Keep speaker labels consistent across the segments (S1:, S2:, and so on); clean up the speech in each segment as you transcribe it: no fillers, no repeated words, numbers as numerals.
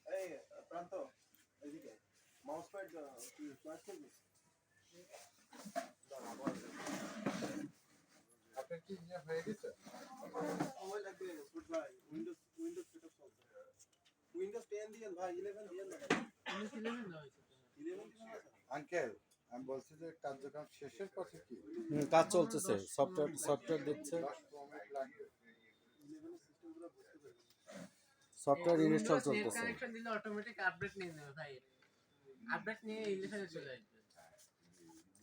S1: এই প্রান্ত এদিকে মাউস প্যাড কি চয়েস করবি?
S2: আপনার কি ইয়ে হয়ে গেছে?
S1: সময় লাগবে ভাই। উইন্ডোজ সেটআপ চলছে। উইন্ডোজ 10 দিয়ে ভাই 11 দিয়ে না।
S3: উইন্ডোজ 11 দেওয়া হয়েছে।
S1: 11 দিয়ে না।
S2: আঙ্কেল আমি বলছি যে কার্যক্রম শেষের পথে কি
S4: কাজ চলতেছে, সফটওয়্যার দিচ্ছে,
S2: 10 মিনিট লাগবে।
S1: 11 সিস্টেমগুলো বুঝতে পারি।
S4: সফটওয়্যার ইনস্টল
S3: উইন্ডোজ নেট
S4: চলতেছে।
S3: কানেকশন দিলে অটোমেটিক আপডেট নিয়ে নেবে ভাই। আপডেট নিয়ে 11 চলে আসবে।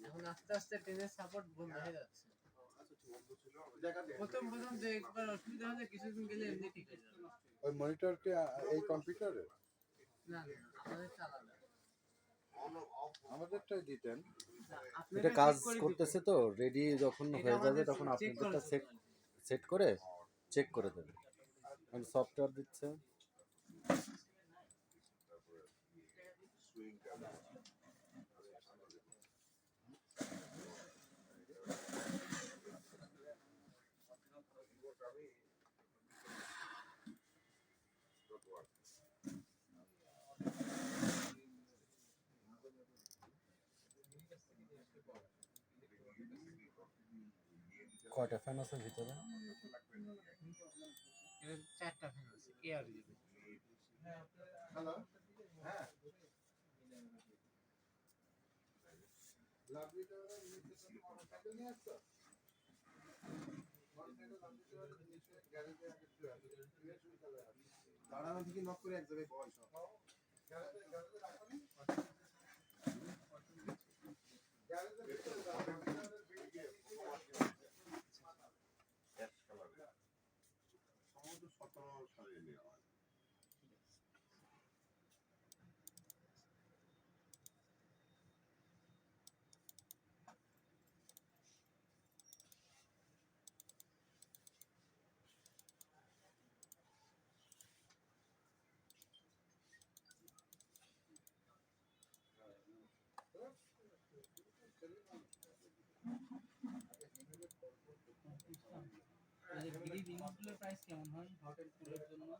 S3: এখন আস্তে আস্তে 10 এর সাপোর্ট বন্ধ হয়ে যাচ্ছে।
S1: আচ্ছা ঠিক আছে। দেখা দে।
S3: প্রথম যে একবার অসুবিধা হলে কিছুদিন গেলে এমনি ঠিক হয়ে যাবে।
S2: ওই মনিটর কি এই কম্পিউটারে?
S3: না না আমাদের চালাবে।
S2: আমাদেরটাই দিতেন।
S4: এটা কাজ করতেছে তো, রেডি যখন হয়ে যাবে তখন আপনাদেরটা সেট করে চেক করে দেবে। মানে সফটওয়্যার দিচ্ছে। কয়টা ফ্যান আছে ভিতরে?
S3: এর 4টা ফ্যান আছে এয়ার দিবে।
S2: হ্যালো হ্যাঁ লাভলিটা মোটরসাইকেল নিয়ে আসছো? গ্যারেজে আগে
S1: দাঁড়ানো থেকে নক করে এক জায়গায় বয় সব।
S2: গ্যারেজে রাখনি? গ্যারেজে
S3: এই গ্রিড ইনগুলোর প্রাইস কেমন হয় হোটেল টুরের জন্য?